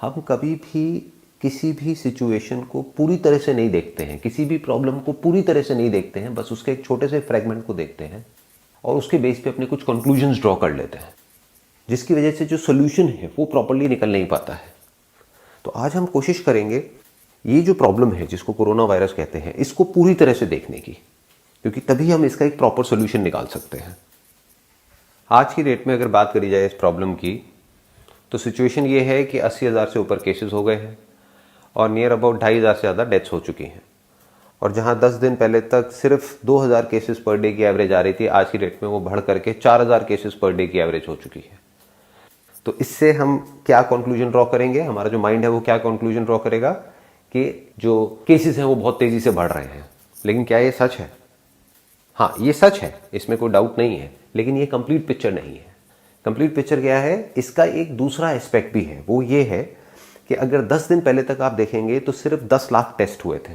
हम कभी भी किसी भी सिचुएशन को पूरी तरह से नहीं देखते हैं, किसी भी प्रॉब्लम को पूरी तरह से नहीं देखते हैं, बस उसके एक छोटे से फ्रेगमेंट को देखते हैं और उसके बेस पे अपने कुछ कंक्लूजन्स ड्रॉ कर लेते हैं, जिसकी वजह से जो सोल्यूशन है वो प्रॉपर्ली निकल नहीं पाता है। तो आज हम कोशिश करेंगे ये जो प्रॉब्लम है जिसको कोरोना वायरस कहते हैं, इसको पूरी तरह से देखने की, क्योंकि तभी हम इसका एक प्रॉपर सोल्यूशन निकाल सकते हैं। आज की डेट में अगर बात करी जाए इस प्रॉब्लम की, तो सिचुएशन ये है कि 80,000 से ऊपर केसेस हो गए हैं और नियर अबाउट 2,500 से ज़्यादा डेथ्स हो चुकी हैं। और जहां 10 दिन पहले तक सिर्फ 2,000 केसेस पर डे की एवरेज आ रही थी, आज की डेट में वो बढ़ करके 4,000 केसेस पर डे की एवरेज हो चुकी है। तो इससे हम क्या कंक्लूजन ड्रॉ करेंगे, हमारा जो माइंड है वो क्या कंक्लूजन ड्रॉ करेगा कि जो केसेस हैं वो बहुत तेजी से बढ़ रहे हैं। लेकिन क्या ये सच है? हाँ, ये सच है, इसमें कोई डाउट नहीं है, लेकिन ये कंप्लीट पिक्चर नहीं है। कंप्लीट पिक्चर क्या है? इसका एक दूसरा एस्पेक्ट भी है, वो ये है कि अगर 10 दिन पहले तक आप देखेंगे तो सिर्फ 10 लाख टेस्ट हुए थे,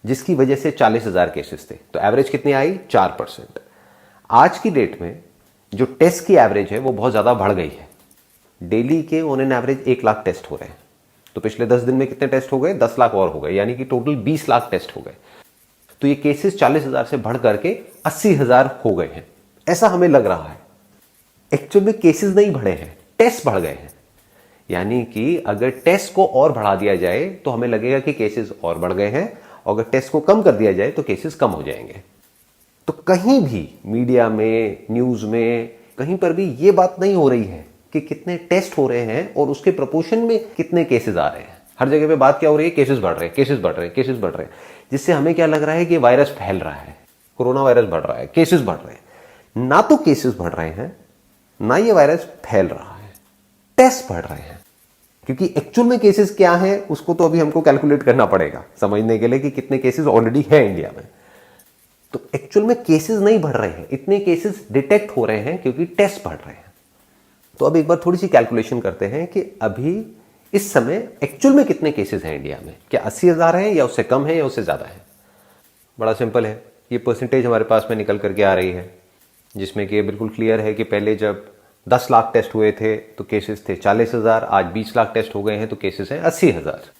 जिसकी वजह से 40,000 केसेस थे। तो एवरेज कितनी आई? 4%। आज की डेट में जो टेस्ट की एवरेज है वो बहुत ज़्यादा बढ़ गई है। डेली के on an average 1 lakh test हो रहे हैं। तो पिछले 10 दिन में कितने टेस्ट हो गए? 10 लाख और हो गए, यानी कि टोटल 20 लाख टेस्ट हो गए। तो ये केसेस 40,000 से बढ़ करके 80,000 हो गए हैं, ऐसा हमें लग रहा है। एक्चुअल में केसेस नहीं बढ़े हैं, टेस्ट बढ़ गए हैं। यानी कि अगर टेस्ट को और बढ़ा दिया जाए तो हमें लगेगा कि केसेस और बढ़ गए हैं, और अगर टेस्ट को कम कर दिया जाए तो केसेस कम हो जाएंगे। तो कहीं भी मीडिया में, न्यूज में, कहीं पर भी ये बात नहीं हो रही है कि कितने टेस्ट हो रहे हैं और उसके प्रोपोर्शन में कितने केसेस आ रहे हैं। हर जगह पे बात क्या हो रही है? केसेस बढ़ रहे हैं, केसेस बढ़ रहे हैं, केसेस बढ़ रहे हैं, जिससे हमें क्या लग रहा है कि वायरस फैल रहा है, कोरोना वायरस बढ़ रहा है, केसेस बढ़ रहे हैं। ना तो केसेस बढ़ रहे हैं, ना ये वायरस फैल रहा है, टेस्ट बढ़ रहे हैं। क्योंकि एक्चुअल में केसेस क्या है उसको तो अभी हमको कैलकुलेट करना पड़ेगा समझने के लिए कि कितने केसेस ऑलरेडी है इंडिया में। तो एक्चुअल में केसेस नहीं बढ़ रहे हैं, इतने केसेस डिटेक्ट हो रहे हैं क्योंकि टेस्ट बढ़ रहे हैं। तो अब एक बार थोड़ी सी कैलकुलेशन करते हैं कि अभी इस समय एक्चुअल में कितने केसेस हैं इंडिया में। क्या 80,000 है, या उससे कम है, या उससे ज्यादा है? बड़ा सिंपल है, ये परसेंटेज हमारे पास में निकल करके आ रही है, जिसमें कि बिल्कुल क्लियर है कि पहले जब 10 लाख टेस्ट हुए थे तो केसेस थे 40,000, आज 20 लाख टेस्ट हो गए हैं तो केसेस हैं 80,000,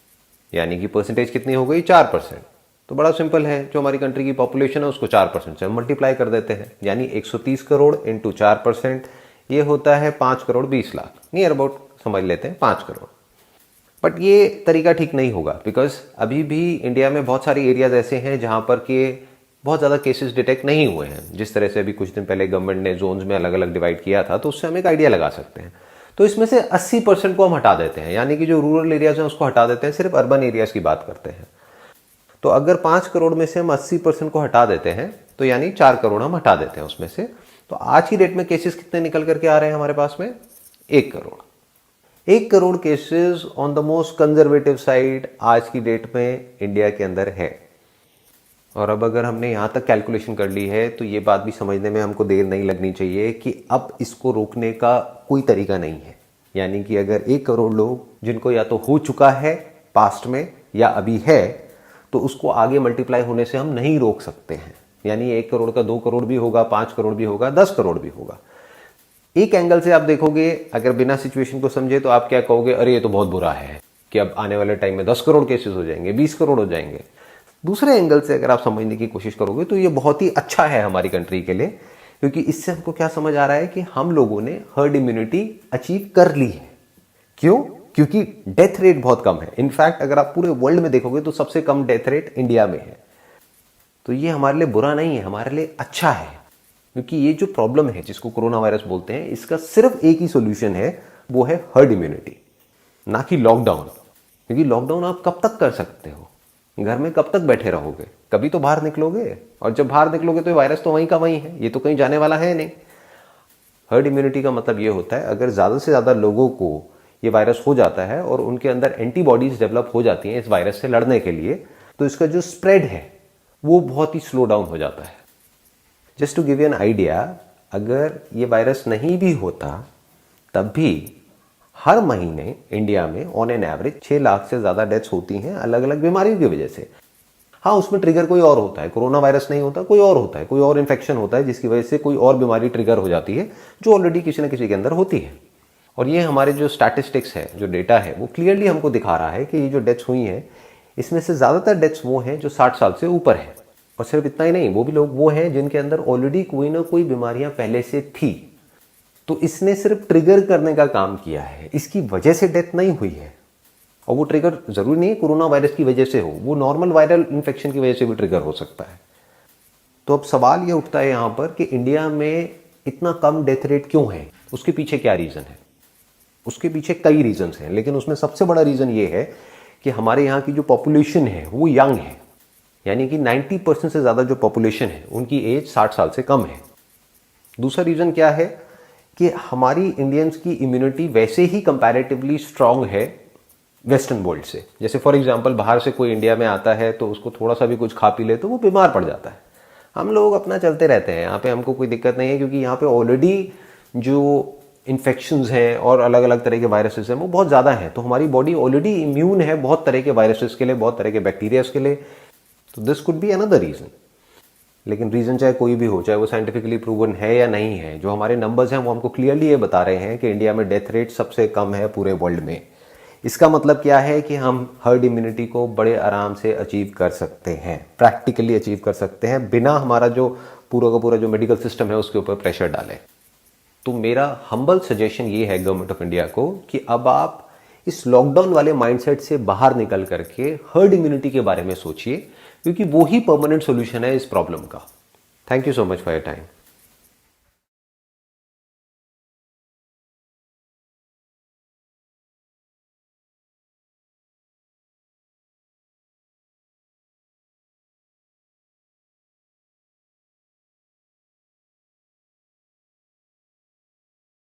यानी कि परसेंटेज कितनी हो गई? 4%। तो बड़ा सिंपल है, जो हमारी कंट्री की पॉपुलेशन है उसको 4% से हम मल्टीप्लाई कर देते हैं, यानी 130 करोड़ इंटू 4%, ये होता है 5 करोड़ 20 लाख, नियर अबाउट समझ लेते हैं 5 करोड़। बट ये तरीका ठीक नहीं होगा, बिकॉज अभी भी इंडिया में बहुत सारी एरियाज ऐसे हैं जहां पर के बहुत ज़्यादा केसेस डिटेक्ट नहीं हुए हैं। जिस तरह से अभी कुछ दिन पहले गवर्नमेंट ने जोन्स में अलग अलग डिवाइड किया था, तो उससे हम एक आइडिया लगा सकते हैं। तो इसमें से 80% को हम हटा देते हैं, यानी कि जो रूरल एरियाज हैं उसको हटा देते हैं, सिर्फ अर्बन एरियाज की बात करते हैं। तो अगर 5 करोड़ में से हम 80% को हटा देते हैं तो यानी 4 करोड़ हम हटा देते हैं उसमें से। तो आज की डेट में केसेस कितने निकल करके आ रहे हैं हमारे पास में? 1 crore. 1 crore cases on the most conservative side आज की डेट में इंडिया के अंदर है। और अब अगर हमने यहां तक कैलकुलेशन कर ली है तो ये बात भी समझने में हमको देर नहीं लगनी चाहिए कि अब इसको रोकने का कोई तरीका नहीं है। यानी कि अगर 1 करोड़ लोग जिनको या तो हो चुका है पास्ट में या अभी है, तो उसको आगे मल्टीप्लाई होने से हम नहीं रोक सकते हैं। यानी 1 करोड़ का 2 करोड़ भी होगा, 5 करोड़ भी होगा, 10 करोड़ भी होगा। एक एंगल से आप देखोगे, अगर बिना सिचुएशन को समझे तो आप क्या कहोगे? अरे ये तो बहुत बुरा है कि अब आने वाले टाइम में 10 करोड़ केसेस हो जाएंगे, 20 करोड़ हो जाएंगे। दूसरे एंगल से अगर आप समझने की कोशिश करोगे तो ये बहुत ही अच्छा है हमारी कंट्री के लिए, क्योंकि इससे हमको क्या समझ आ रहा है कि हम लोगों ने हर्ड इम्यूनिटी अचीव कर ली है। क्यों? क्योंकि डेथ रेट बहुत कम है। इनफैक्ट अगर आप पूरे वर्ल्ड में देखोगे तो सबसे कम डेथ रेट इंडिया में है। तो ये हमारे लिए बुरा नहीं है, हमारे लिए अच्छा है, क्योंकि ये जो प्रॉब्लम है जिसको कोरोना वायरस बोलते हैं, इसका सिर्फ एक ही सॉल्यूशन है, वो है हर्ड इम्यूनिटी, ना कि लॉकडाउन। क्योंकि लॉकडाउन आप कब तक कर सकते हो? घर में कब तक बैठे रहोगे? कभी तो बाहर निकलोगे, और जब बाहर निकलोगे तो वायरस तो वहीं का वहीं है, ये तो कहीं जाने वाला है नहीं। हर्ड इम्यूनिटी का मतलब ये होता है, अगर ज्यादा से ज्यादा लोगों को ये वायरस हो जाता है और उनके अंदर एंटीबॉडीज डेवलप हो जाती हैं इस वायरस से लड़ने के लिए, तो इसका जो स्प्रेड है वो बहुत ही स्लो डाउन हो जाता है। Just to give you an idea, अगर ये वायरस नहीं भी होता तब भी हर महीने इंडिया में ऑन एन एवरेज 6 लाख से ज्यादा डेथ्स होती हैं अलग अलग बीमारियों की वजह से। हाँ, उसमें ट्रिगर कोई और होता है, कोरोना वायरस नहीं होता, कोई और होता है, कोई और इन्फेक्शन होता है जिसकी वजह से कोई और बीमारी ट्रिगर हो जाती है जो ऑलरेडी किसी न किसी के अंदर होती है। और ये हमारे जो स्टैटिस्टिक्स है, जो डेटा है, वो क्लियरली हमको दिखा रहा है कि ये जो डेथ्स हुई हैं, इसमें से ज़्यादातर डेथ्स वो हैं जो 60 साल से ऊपर हैं। और सिर्फ इतना ही नहीं, वो भी लोग वो हैं जिनके अंदर ऑलरेडी कोई ना कोई बीमारियां पहले से थी। तो इसने सिर्फ ट्रिगर करने का काम किया है, इसकी वजह से डेथ नहीं हुई है। और वो ट्रिगर जरूरी नहीं है कोरोना वायरस की वजह से हो, वो नॉर्मल वायरल इन्फेक्शन की वजह से भी ट्रिगर हो सकता है। तो अब सवाल ये उठता है यहाँ पर कि इंडिया में इतना कम डेथ रेट क्यों है, उसके पीछे क्या रीज़न है। उसके पीछे कई रीजंस हैं, लेकिन उसमें सबसे बड़ा रीज़न ये है कि हमारे यहाँ की जो पॉपुलेशन है वो यंग है, यानी कि 90% से ज़्यादा जो पॉपुलेशन है उनकी एज 60 साल से कम है। दूसरा रीज़न क्या है कि हमारी इंडियंस की इम्यूनिटी वैसे ही कंपैरेटिवली स्ट्रांग है वेस्टर्न वर्ल्ड से। जैसे फॉर एग्जांपल बाहर से कोई इंडिया में आता है तो उसको थोड़ा सा भी कुछ खा पी ले तो वो बीमार पड़ जाता है। हम लोग अपना चलते रहते हैं, यहाँ पे हमको कोई दिक्कत नहीं है, क्योंकि यहाँ पे ऑलरेडी जो इन्फेक्शंस हैं और अलग अलग तरह के वायरसेस हैं वो बहुत ज़्यादा हैं। तो हमारी बॉडी ऑलरेडी इम्यून है बहुत तरह के वायरसेस के लिए, बहुत तरह के बैक्टीरियाज के लिए। तो this could be another reason. लेकिन रीज़न चाहे कोई भी हो, चाहे वो साइंटिफिकली प्रूवन है या नहीं है, जो हमारे नंबर्स हैं वो हमको क्लियरली ये बता रहे हैं कि इंडिया में डेथ रेट सबसे कम है पूरे वर्ल्ड में। इसका मतलब क्या है कि हम हर्ड इम्यूनिटी को बड़े आराम से अचीव कर सकते हैं, प्रैक्टिकली अचीव कर सकते हैं, बिना हमारा जो पूरा का पूरा जो मेडिकल सिस्टम है उसके ऊपर प्रेशर डालें। तो मेरा हम्बल सजेशन ये है गवर्नमेंट ऑफ इंडिया को कि अब आप इस लॉकडाउन वाले माइंडसेट से बाहर निकल करके हर्ड इम्यूनिटी के बारे में सोचिए, क्योंकि वो ही परमानेंट सॉल्यूशन है इस प्रॉब्लम का। Thank you so much for your time.